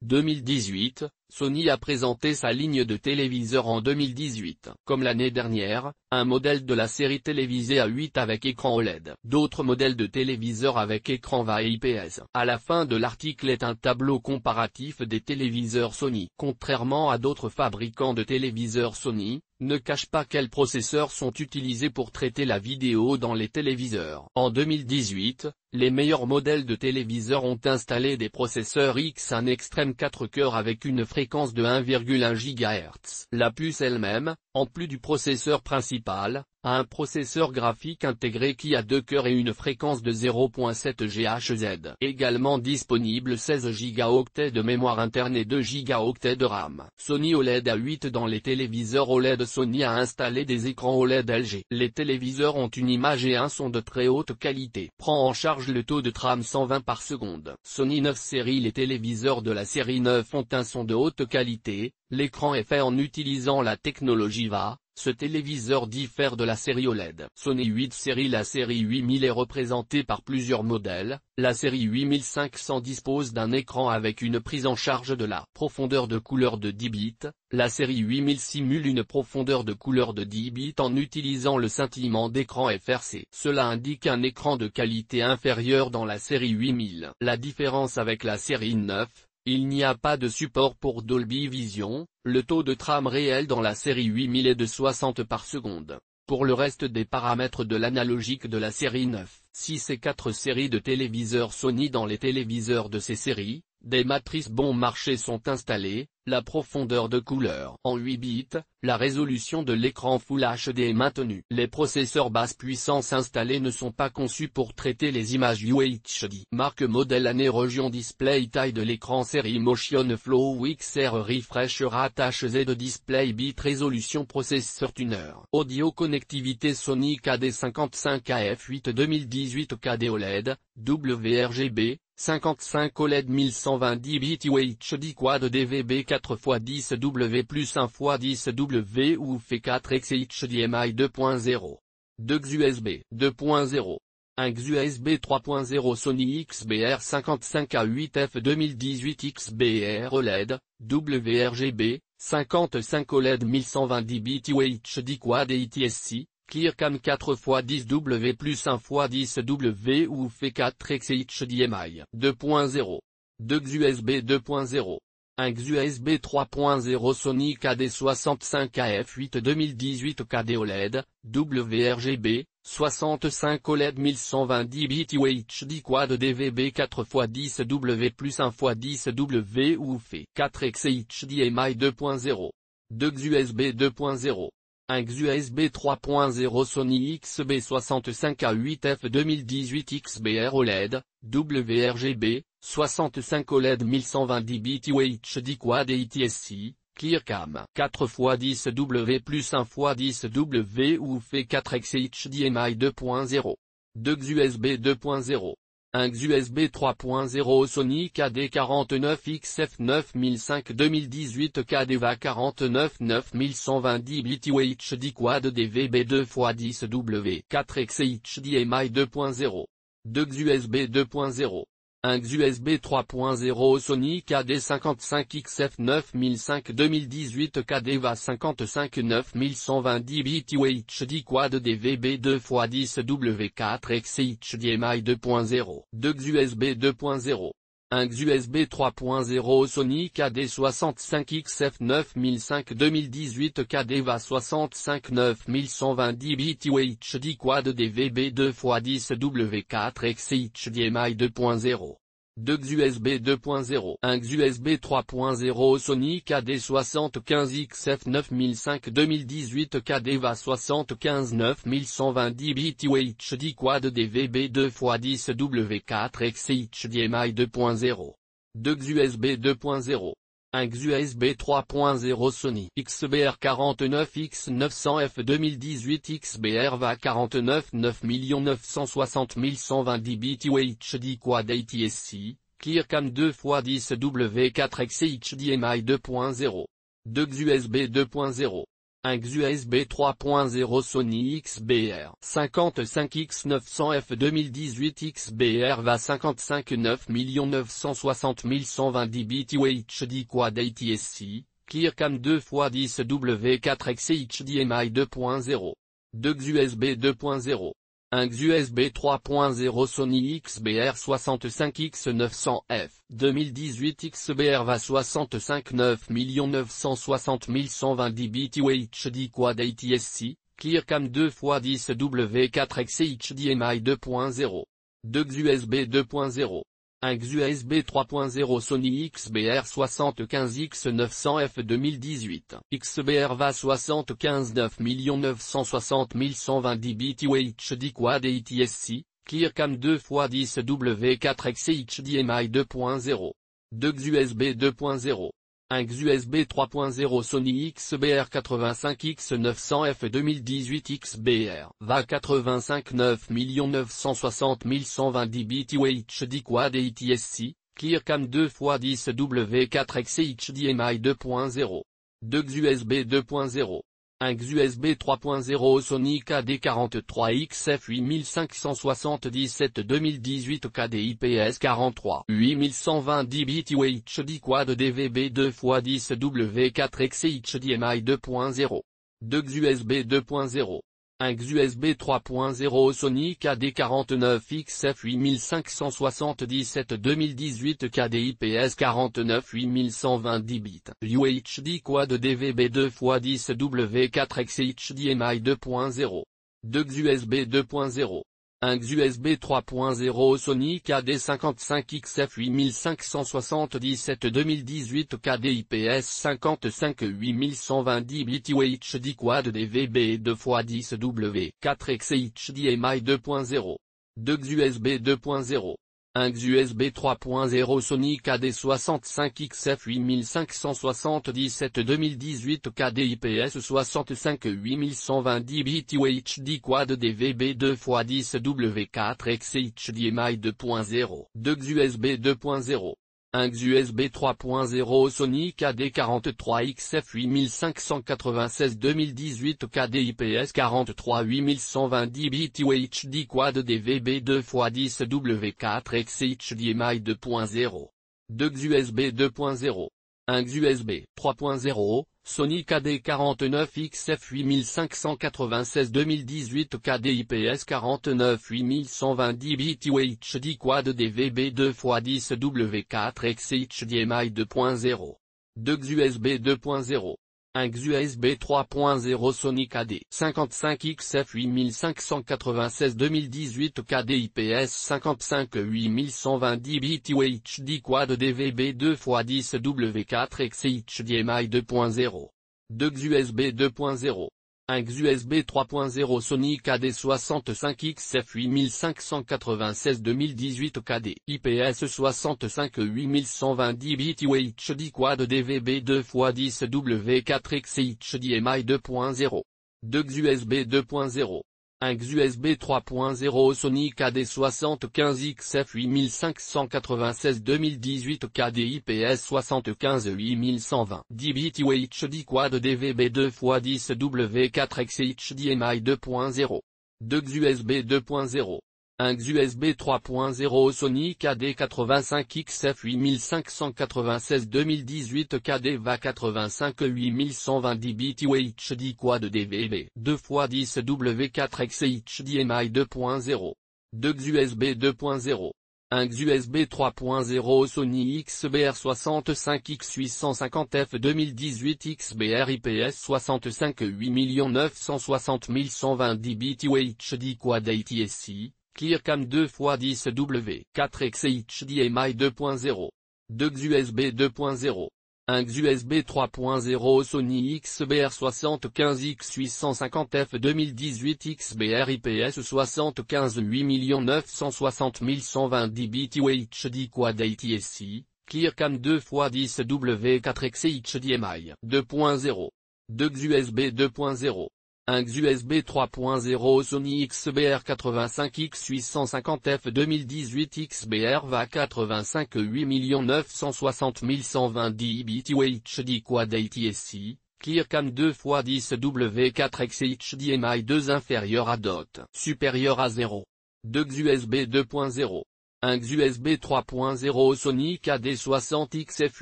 2018, Sony a présenté sa ligne de téléviseurs en 2018. Comme l'année dernière, un modèle de la série télévisée A8 avec écran OLED. D'autres modèles de téléviseurs avec écran VA et IPS. À la fin de l'article est un tableau comparatif des téléviseurs Sony. Contrairement à d'autres fabricants de téléviseurs Sony, ne cache pas quels processeurs sont utilisés pour traiter la vidéo dans les téléviseurs. En 2018, les meilleurs modèles de téléviseurs ont installé des processeurs X1 Extreme 4 cœurs avec une fréquence de 1,1 GHz. La puce elle-même, en plus du processeur principal, a un processeur graphique intégré qui a 2 cœurs et une fréquence de 0.7 GHz. Également disponible 16 Go de mémoire interne et 2 Go de RAM. Sony OLED A8. Dans les téléviseurs OLED, Sony a installé des écrans OLED LG. Les téléviseurs ont une image et un son de très haute qualité. Prend en charge le taux de trame 120 par seconde. Sony 9 série. Les téléviseurs de la série 9 ont un son de haute qualité. L'écran est fait en utilisant la technologie VA. Ce téléviseur diffère de la série OLED. Sony 8 série. La série 8000 est représentée par plusieurs modèles. La série 8500 dispose d'un écran avec une prise en charge de la profondeur de couleur de 10 bits. La série 8000 simule une profondeur de couleur de 10 bits en utilisant le scintillement d'écran FRC. Cela indique un écran de qualité inférieure dans la série 8000. La différence avec la série 9, il n'y a pas de support pour Dolby Vision. Le taux de trame réel dans la série 8000 est de 60 par seconde. Pour le reste des paramètres de l'analogique de la série 9, 6 et 4 séries de téléviseurs Sony. Dans les téléviseurs de ces séries, des matrices bon marché sont installées, la profondeur de couleur en 8 bits, la résolution de l'écran Full HD est maintenue. Les processeurs basse puissance installés ne sont pas conçus pour traiter les images UHD. Marque, modèle, année, région, display, taille de l'écran, série, motion flow, XR, refresh rate, HZ, display, bit, résolution, processeur, tuner. Audio, connectivité Sony KD55AF8 2018 KD OLED, WRGB, 55 OLED 1120 bits UHD Quad DVB 4x10W plus 1x10W ou F4X HDMI 2.0. 2 USB 2.0. 1 USB 3.0 Sony XBR 55A8F 2018 XBR OLED, WRGB, 55 OLED 1120 bits UHD Quad ETSC. ClearCam 4x10W plus 1x10W ou F4X HDMI 2.0. 2 USB 2.0. 1 USB 3.0 Sony KD65AF8 2018 KD OLED, WRGB, 65 OLED 1120 bits UHD Quad DVB 4x10W plus 1x10W ou F4X HDMI 2.0. 2 USB 2.0. 1 USB 3.0 Sony XB65A8F 2018 XBR OLED, WRGB, 65 OLED 1120 bits UHD Quad ETSC, ClearCam 4x10W plus 1x10W ou F4X HDMI 2.0. 2 USB 2.0. 1 USB 3.0 Sony KD49XF 9005 2018 KDVA 49 9120 bits UHD Quad DVB 2x10W 4X HDMI 2.0. 2 USB 2.0. 1 USB 3.0 Sony KD55XF 9005 2018 KDVA 55 9120 bits UHD Quad DVB 2x10W 4X HDMI 2.0. 2 USB 2.0. 1 USB 3.0 Sony KD65XF 9005 2018 KDVA 65 9120 bits UHD Quad DVB 2x10W 4X HDMI 2.0. 2 USB 2.0. 1 USB 3.0 Sony KD75XF 9005 2018 KDVA 75 9120 bits UHD Quad DVB 2x10W 4X HDMI 2.0. 2 USB 2.0. 1 USB 3.0 Sony XBR49X900F 2018 XBR VA 49 9 960 120 bits UHD Quad ATSC, ClearCam 2x10W 4X HDMI 2.0. 2 USB 2.0. Un XUSB 3.0 Sony XBR 55X900F 2018 XBR VA 55 9 960 120 bits UHD Quad ATSC, ClearCam 2x10 W4X HDMI 2.0. 2 XUSB 2.0. Un XUSB 3.0 Sony XBR 65X900F 2018 XBR VA 65 9 960 120 bits UHD Quad ATSC, ClearCam 2x10 W4X HDMI 2.0. 2 XUSB 2.0. Un XUSB 3.0 Sony XBR 75X900F 2018. XBR VA 75 9 960 120 bits UHD Quad ATSC, ClearCam 2x10 W4X HDMI 2.0. 2 XUSB 2.0. Un XUSB 3.0 Sony XBR 85X900F 2018 XBR VA 85 9 960 120 bits UHD Quad ATSC, ClearCam 2x10 W4X HDMI 2.0. 2 XUSB 2.0. Un XUSB 3.0 Sony KD43XF 8577 2018 KD IPS 43 8120 bits UHD Quad DVB 2x10 W4X HDMI 2.0. 2 XUSB 2.0. Un XUSB 3.0 Sony KD49XF 8577 2018 KD IPS 49 8120 bits UHD Quad DVB 2x10 W4X HDMI 2.0. 2 XUSB 2.0. Un XUSB 3.0 Sony KD55XF 8577 2018 KD IPS 55 8120 bits UHD Quad DVB 2x10 W4X HDMI 2.0. 2 XUSB 2.0. Un XUSB 3.0 Sony KD65XF 8577 2018 KD IPS 65 8120 bits UHD Quad DVB 2x10 W4X HDMI 2.0. 2 XUSB 2.0. Un XUSB 3.0 Sony KD43XF 8596 2018 KD IPS 43 8120 bits UHD Quad DVB 2x10 W4X HDMI 2.0. 2 XUSB 2.0. Un XUSB 3.0 Sony KD49XF 8596 2018 KD IPS 49 8120 bits UHD Quad DVB 2x10 W4X HDMI 2.0. 2 XUSB 2.0. Un XUSB 3.0 Sony KD 55XF 8596 2018 KD IPS 55 8120 bits UHD Quad DVB 2x10 W4X HDMI 2.0. 2 XUSB 2.0. Un XUSB 3.0 Sony KD 65XF 8596 2018 KD IPS 65 8120 bits UHD Quad DVB 2x10 W4X HDMI 2.0. 2 XUSB 2.0. Un XUSB 3.0 Sony KD 75XF 8596 2018 KD IPS 75 8120 10 bits UHD Quad DVB 2x10 W4X HDMI 2.0. 2 XUSB 2.0. Un XUSB 3.0 Sony KD85XF 8596 2018 KD VA 85 8120 bits UHD Quad DVB 2x10 W4X HDMI 2.0. 2 XUSB 2.0. Un XUSB 3.0 Sony XBR 65X850F 2018 XBR IPS 65 8 960 120 bits UHD Quad ATSC, ClearCam 2x10 W4X HDMI 2.0. 2 XUSB 2.0. Un XUSB 3.0 Sony XBR 75X850F 2018 XBR IPS 75 8 960 120 bits UHD Quad ATSC, ClearCam 2x10 W4X HDMI 2.0. 2 XUSB 2.0. Un XUSB 3.0 Sony XBR 85X850F 2018 XBR VA 85 8 960 120 bits UHD Quad ATSC, ClearCam 2x10 W4X HDMI 2 inférieur à DOT supérieur à 0. 2 USB 2.0. 1 USB 3.0 Sony KD60XF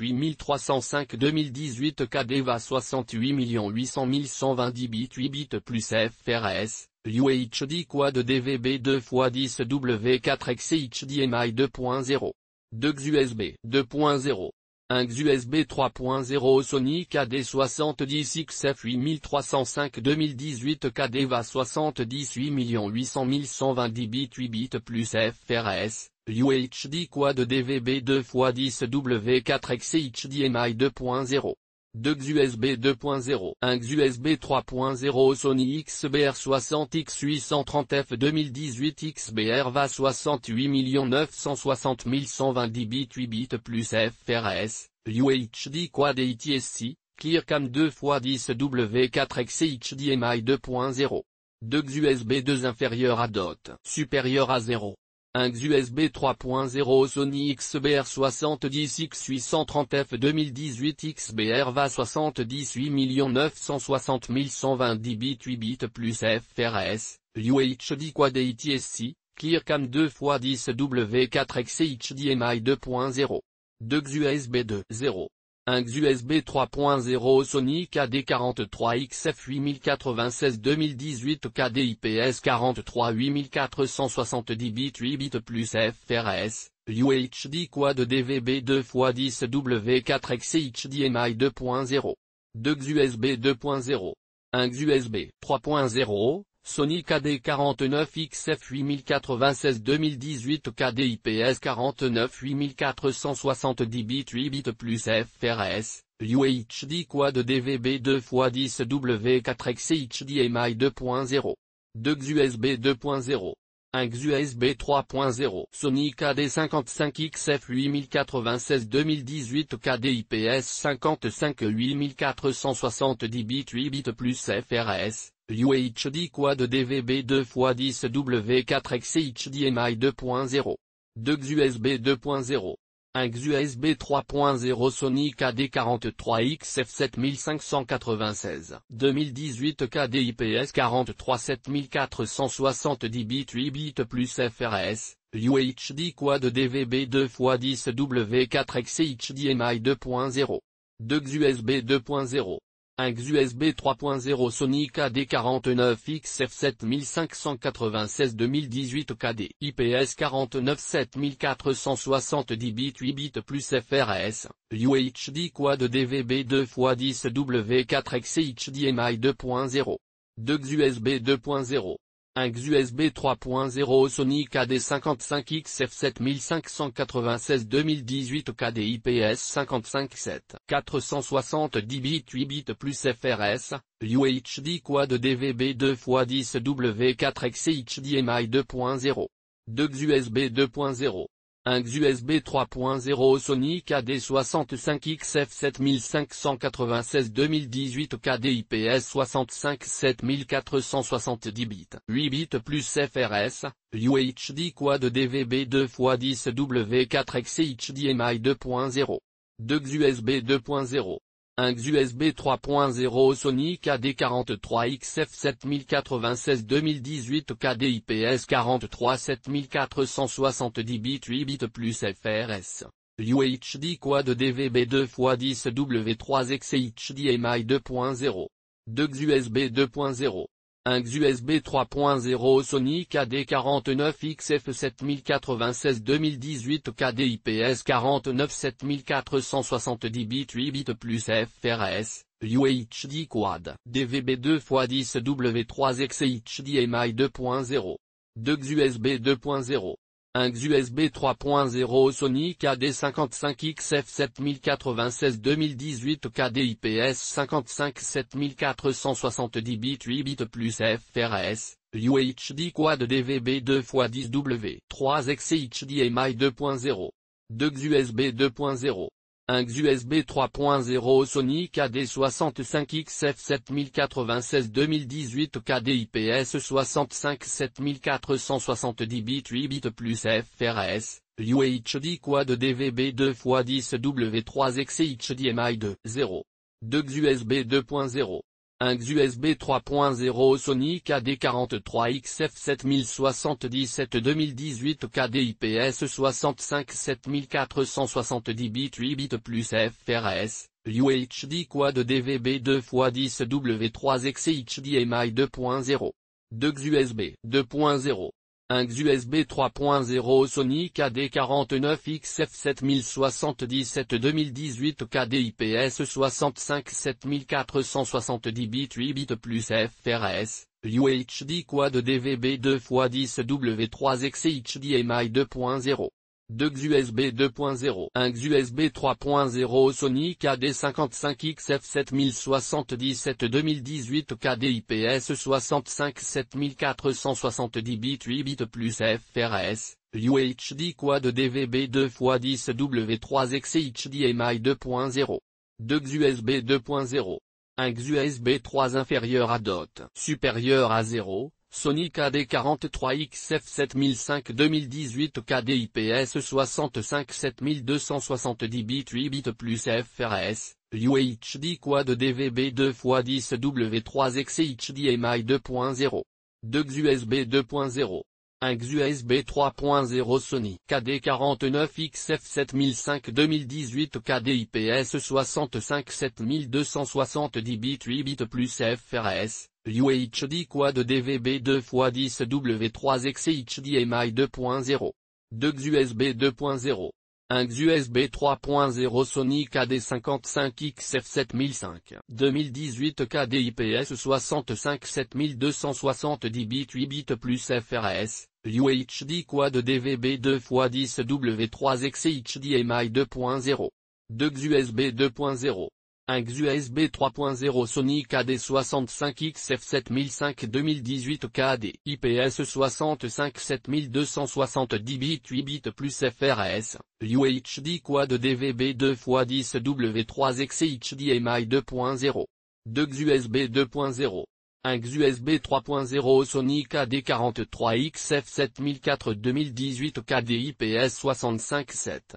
8305 2018 KDVA 68 800 120 bits 8 bits plus FRS, UHD Quad DVB 2x10 W4X HDMI 2.0. 2 USB 2.0. 1 USB 3.0 Sony KD70XF 8305 2018 KDVA 78 800 120 bits 8 bits plus FRS, UHD Quad DVB 2x10 W4X HDMI 2.0. 2 USB 2.0. 1 USB 3.0 Sony XBR60X830F 2018 XBR-VA 68 960 120 bits 8 bits plus FRS, UHD Quad ATSC, ClearCam 2x10 W4X HDMI 2.0. 2 USB 2 inférieur à DOT supérieur à 0. 1 USB 3.0 Sony XBR70X830F 2018 XBR-VA 78 960 120 bits 8 bits plus FRS, UHD Quad ATSC, ClearCam 2x10 W4X HDMI 2.0. 2 USB 2.0. 1 USB 3.0 Sony KD43XF 8096 2018 KDIPS 43 8470 bits 8 bits plus FRS, UHD Quad DVB 2x10 W4X HDMI 2.0. 2 USB 2.0. 1 USB 3.0 Sony KD49XF 8096 2018 KDIPS 49 8470 bits 8 bits plus FRS, UHD Quad DVB 2x10 W4X HDMI 2.0. 2 USB 2.0. 1 USB 3.0 Sony KD55XF 8096 2018 KDIPS 55 8470 bits 8 bits plus FRS, UHD Quad DVB 2x10 W4X HDMI 2.0. 2 USB 2.0. 1 USB 3.0 Sony KD43XF 7596 2018 KDIPS 43 7470 bits 8 bits plus FRS, UHD Quad DVB 2x10 W4X HDMI 2.0. 2 USB 2.0. 1 USB 3.0 Sony KD49XF 7596 2018 KD IPS 49 7470 bits 8 bits plus FRS, UHD Quad DVB 2x10 W4X HDMI 2.0. 2 USB 2.0. 1 USB 3.0 Sony KD55XF 7596 2018 KDIPS 55 7 470 bits 8 bits plus FRS, UHD Quad DVB 2x10 W4X HDMI 2.0. 2 USB 2.0. 1 USB 3.0 Sony KD65XF 7596 2018 KDIPS 65 7470 bits 8 bits plus FRS, UHD Quad DVB 2x10 W4X HDMI 2.0. 2 USB 2.0. 1 USB 3.0 Sony KD43XF 7096 2018 KDIPS 43 7470 bits 8 bits plus FRS, UHD Quad DVB 2x10 W3X HDMI 2.0. 2 USB 2.0. 1 USB 3.0 Sony KD49XF 7096 2018 KDIPS 49 7470 bits 8 bits plus FRS, UHD Quad DVB 2x10 W3X HDMI 2.0. 2 USB 2.0. 1 USB 3.0 Sony KD55XF 7096 2018 KDIPS 55 7470 bits 8 bits plus FRS, UHD Quad DVB 2x10 W3X HDMI 2.0. 2 USB 2.0. 1 USB 3.0 Sony KD65XF 7096 2018 KDIPS 65 7470 bits 8 bits plus FRS, UHD Quad DVB 2x10 W3X HDMI 2.0. 2 USB 2.0. Un USB 3.0 Sony KD43XF 7077 2018 KD IPS 65 7470 bits 8 bits plus FRS, UHD Quad DVB 2x10 W3XC HDMI 2.0. 2 USB 2.0. Un USB 3.0 Sony KD49XF 7077 2018 KD IPS 65 7470 bits 8 bits plus FRS, UHD Quad DVB 2x10 W3XC HDMI 2.0. 2 USB 2.0. Un USB 3.0 Sony KD55XF 7077 2018 KD IPS 65 7470 bits 8 bits plus FRS, UHD Quad DVB 2x10 W3XC HDMI 2.0. 2 USB 2.0. Un USB 3 inférieur à dot supérieur à 0. Sony KD43XF 7005 2018 KD IPS 65 7270 bits 8 bits plus FRS, UHD Quad DVB 2x10 W3XC HDMI 2.0. 2 USB 2.0. Un USB 3.0 Sony KD49XF 7005 2018 KD IPS 65 7270 bits 8 bits plus FRS, UHD Quad DVB 2x10 W3XC HDMI 2.0. 2 USB 2.0. Un USB 3.0 Sony KD55XF 7005 2018 KD IPS 65 7270 bits 8 bits plus FRS, UHD Quad DVB 2x10 W3XC HDMI 2.0. 2 USB 2.0. Un USB 3.0 Sony KD65XF 7005 2018 KD IPS 65 7270 bits 8 bits plus FRS, UHD Quad DVB 2x10 W3XC HDMI 2.0. 2 USB 2.0. Un USB 3.0 Sony KD43XF 7004 2018 KD IPS 65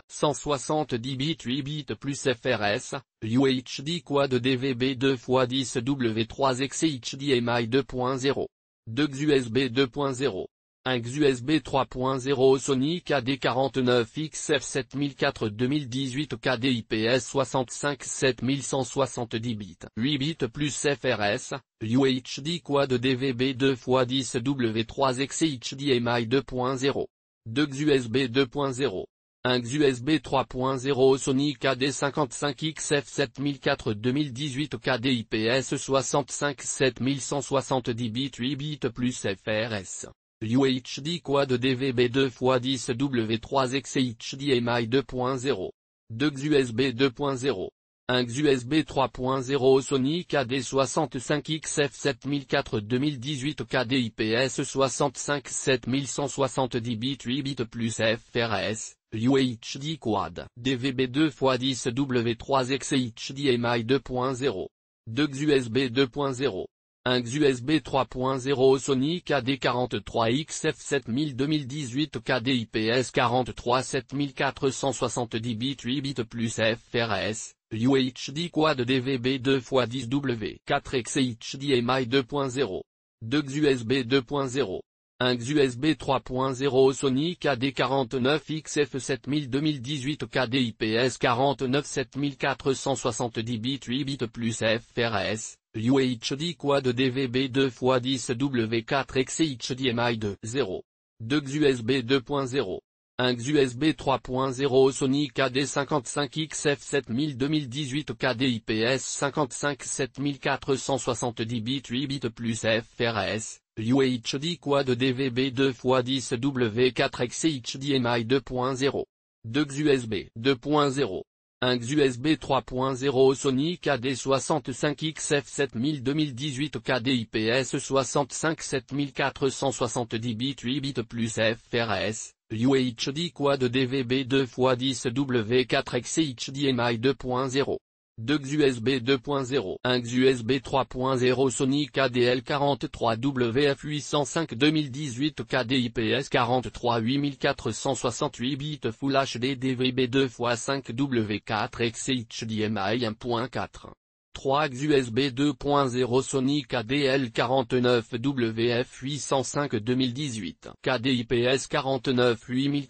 770 bits 8 bits plus FRS, UHD Quad DVB 2x10 W3XC HDMI 2.0. 2 USB 2.0. Un USB 3.0 Sony KD49XF 7004 2018 KD IPS 65 7170 bits 8 bits plus FRS, UHD Quad DVB 2x10 W3XC HDMI 2.0. 2 USB 2.0. Un USB 3.0 Sony KD55XF 7004 2018 KD IPS 65 7170 bits 8 bits plus FRS. UHD Quad DVB 2x10 W3XC HDMI 2.0. 2 USB 2.0. Un USB 3.0 Sony KD65XF 7004 2018 KD IPS 65 7170 bits 8 bits plus FRS, UHD Quad DVB 2x10 W3XC HDMI 2.0. 2 USB 2.0. Un USB 3.0 Sony KD43XF 7000 2018 KD IPS 43 7470 bits 8 bits plus FRS, UHD Quad DVB 2x10 W4XC HDMI 2.0. 2 USB 2.0. Un USB 3.0 Sony KD49XF 7000 2018 KD IPS 49 7470 bits 8 bits plus FRS, UHD Quad DVB 2x10 W4XC HDMI 2.0. 2 USB 2.0. Un USB 3.0 Sony KD55XF 7000 2018 KD IPS 55 7470 bits 8 bits plus FRS, UHD Quad DVB 2x10 W4XC HDMI 2.0. 2 USB 2.0. Un USB 3.0 Sony KD65XF 7000 2018 KD IPS 65 7470 bits 8 bits plus FRS, UHD Quad DVB 2x10 W4XC HDMI 2.0. 2 USB 2.0. Un USB 3.0 Sony KDL43WF805 2018 KD IPS 43 8468 bits Full HD DVB 2x5 W4XC HDMI 1.4. 3 AX USB 2.0 Sony KDL49WF805 2018 KDIPS 49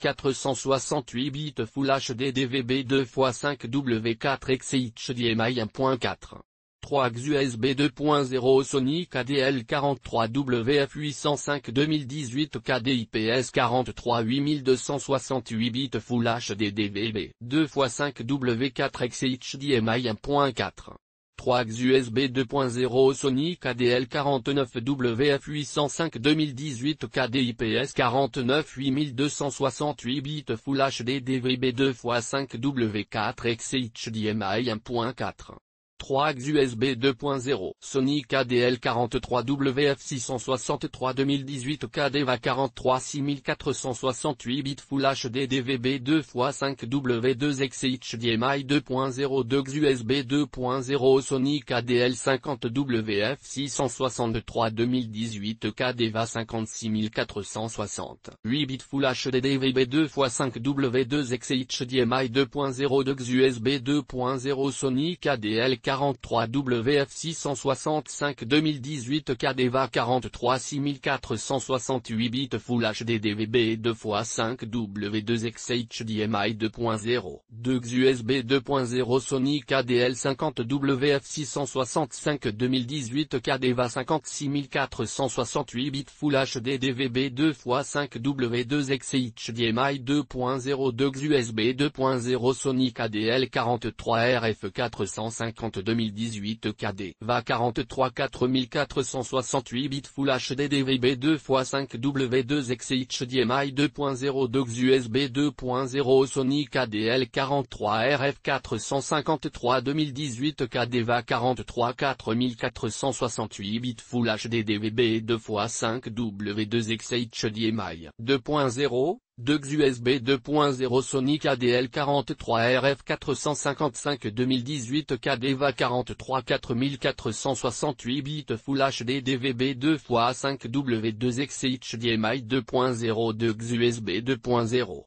8468 bits Full HD DVB 2x5 W4 XHDMI 1.4 3 AX USB 2.0 Sony KDL43WF805 2018 KDIPS 43 8268 bits Full HD DVB 2x5 W4 XHDMI 1.4 3 AX USB 2.0 Sony KDL49WF805 2018 KDIPS 49 8268 bits Full HD DVB 2x5 W4 XHDMI 1.4 3 AX USB 2.0 Sony KDL43WF663 2018 KDVA 43 6468 bits Full HD DVB 2x5 W2 XHDMI 2.0 2 AX USB 2.0 Sony KDL50WF663 2018 KDVA 56460 8 bits Full HD DVB 2x5 W2 XHDMI 2.0 2 AX USB 2.0 Sony KDL 43WF665 2018 KDVA 43 6468 bits Full HD DVB 2x5 W2 XHDMI 2.0 2 AX USB 2.0 Sony KDL 50WF665 2018 KDVA 56 468 bits Full HD DVB 2x5 W2 XHDMI 2.0 2 AX USB 2.0 Sony KDL 43 RF 450 2018 KDVA 43 4468 bits Full HD DVB 2x5 W2 XHDMI 2.0 2 AX USB 2.0 Sony KDL 43 RF 453 2018 KDVA 43 4468 bits Full HD DVB 2x5 W2 XHDMI 2.0 2 AX USB 2.0 Sony KDL 43 RF 455 2018 KDVA 43 4468 bits Full HD DVB 2x5 W2 XHDMI 2.0 2 AX USB 2.0